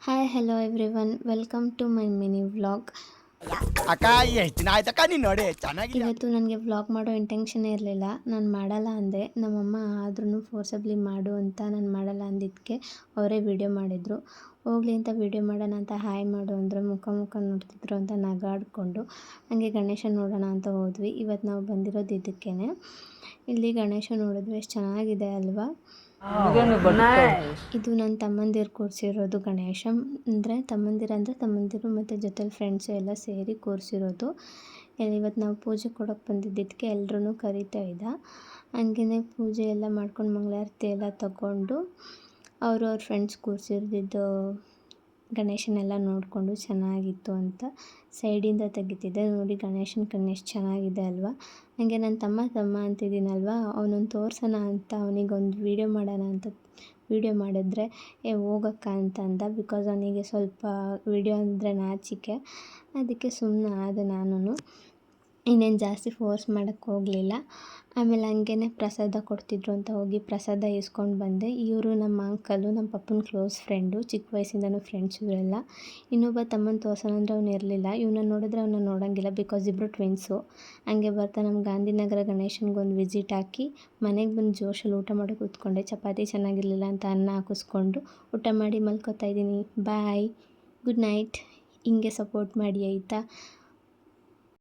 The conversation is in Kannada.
Hi hello everyone welcome to my mini vlog. ಅಕ್ಕ ಎಷ್ಟು ದಿನ ಆಯ್ತಕ್ಕ ನೀನು ನೋಡಿ ಚೆನ್ನಾಗಿದ್ಯಾ. ಇವತ್ತು ನನಗೆ ವ್ಲಾಗ್ ಮಾಡೋ ಇಂಟೆನ್ಷನೇ ಇರಲಿಲ್ಲ. ನಾನು ಮಾಡಲ್ಲ ಅಂದೆ. ನಮ್ಮಮ್ಮ ಆದ್ರೂ ಫೋರ್ಸಬ್ಲಿ ಮಾಡು ಅಂತ ನಾನು ಮಾಡಲ್ಲ ಅಂದಿದ್ದಕ್ಕೆ ಅವರೇ ವಿಡಿಯೋ ಮಾಡಿದರು. ಹೋಗ್ಲಿ ಅಂತ ವಿಡಿಯೋ ಮಾಡೋಣ ಅಂತ ಹಾಯ್ ಮಾಡು ಅಂದರು. ಮುಖ ನೋಡ್ತಿದ್ರು ಅಂತ ನಗಾಡಿಕೊಂಡು ಹಾಗೆ ಗಣೇಶ ನೋಡೋಣ ಅಂತ ಹೋದ್ವಿ. ಇವತ್ತು ನಾವು ಬಂದಿರೋದು ಇದಕ್ಕೇ. ಇಲ್ಲಿ ಗಣೇಶ ನೋಡಿದ್ವಿ, ಎಷ್ಟು ಚೆನ್ನಾಗಿದೆ ಅಲ್ವಾ. ಇದು ನನ್ನ ತಮ್ಮಂದಿರು ಕೂರಿಸಿರೋದು ಗಣೇಶ. ತಮ್ಮಂದಿರು ಮತ್ತು ಜೊತೆಲಿ ಫ್ರೆಂಡ್ಸು ಎಲ್ಲ ಸೇರಿ ಕೂರಿಸಿರೋದು. ಇವತ್ತು ನಾವು ಪೂಜೆ ಕೊಡೋಕ್ಕೆ ಬಂದಿದ್ದಕ್ಕೆ ಎಲ್ರೂ ಕರಿತಾ ಇದ್ದ. ಹಂಗೇ ಪೂಜೆ ಎಲ್ಲ ಮಾಡ್ಕೊಂಡು ಮಂಗಳಾರತಿ ಎಲ್ಲ ತಗೊಂಡು ಅವ್ರ ಫ್ರೆಂಡ್ಸ್ ಕೂರಿಸಿದ್ದು ಗಣೇಶನೆಲ್ಲ ನೋಡಿಕೊಂಡು ಚೆನ್ನಾಗಿತ್ತು ಅಂತ ಸೈಡಿಂದ ತೆಗಿತಿದ್ದೆ. ನೋಡಿ ಗಣೇಶನ ಕಣ್ಣು ಎಷ್ಟು ಚೆನ್ನಾಗಿದೆ ಅಲ್ವಾ. ಹಾಗೆ ನನ್ನ ತಮ್ಮ ಅಂತಿದ್ದೀನಲ್ವ, ಅವನನ್ನು ತೋರ್ಸೋಣ ಅಂತ ಅವನಿಗೊಂದು ವೀಡಿಯೋ ಮಾಡೋಣ ಅಂತ ವೀಡಿಯೋ ಮಾಡಿದ್ರೆ ಹೋಗಕ್ಕ ಅಂತ ಅಂದ. ಬಿಕಾಸ್ ಅವನಿಗೆ ಸ್ವಲ್ಪ ವೀಡಿಯೋ ಅಂದರೆ ನಾಚಿಕೆ, ಅದಕ್ಕೆ ಸುಮ್ಮನೆ ಆದೆ ನಾನು. ಇನ್ನೇನು ಜಾಸ್ತಿ ಫೋರ್ಸ್ ಮಾಡೋಕ್ಕೆ ಹೋಗಲಿಲ್ಲ. ಆಮೇಲೆ ಹಂಗೇ ಪ್ರಸಾದ ಕೊಡ್ತಿದ್ರು ಅಂತ ಹೋಗಿ ಪ್ರಸಾದ ಇಸ್ಕೊಂಡು ಬಂದೆ. ಇವರು ನಮ್ಮ ಅಂಕಲು, ನಮ್ಮ ಪಪ್ಪನ ಕ್ಲೋಸ್ ಫ್ರೆಂಡು, ಚಿಕ್ಕ ವಯಸ್ಸಿಂದನೂ ಫ್ರೆಂಡ್ಸ್ ಇವರೆಲ್ಲ. ಇನ್ನೊಬ್ಬ ತಮ್ಮನ ತೋರ್ಸೋಣ ಅಂದರೆ ಅವ್ನು ಇರಲಿಲ್ಲ. ಇವನ್ನ ನೋಡಿದ್ರೆ ಅವನ್ನ ನೋಡೋಂಗಿಲ್ಲ, ಬಿಕಾಸ್ ಇಬ್ಬರು ಟ್ವಿನ್ಸು. ಹಂಗೆ ಬರ್ತಾ ನಮ್ಮ ಗಾಂಧಿನಗರ ಗಣೇಶನಿಗೊಂದು ವಿಸಿಟ್ ಹಾಕಿ ಮನೆಗೆ ಬಂದು ಜೋಶಲ್ಲಿ ಊಟ ಮಾಡಿ ಕೂತ್ಕೊಂಡೆ. ಚಪಾತಿ ಚೆನ್ನಾಗಿರಲಿಲ್ಲ ಅಂತ ಅನ್ನ ಹಾಕಿಸ್ಕೊಂಡು ಊಟ ಮಾಡಿ ಮಲ್ಕೋತಾ ಇದ್ದೀನಿ. ಬಾಯ್, ಗುಡ್ ನೈಟ್. ಹಿಂಗೆ ಸಪೋರ್ಟ್ ಮಾಡಿ ಆಯಿತಾ.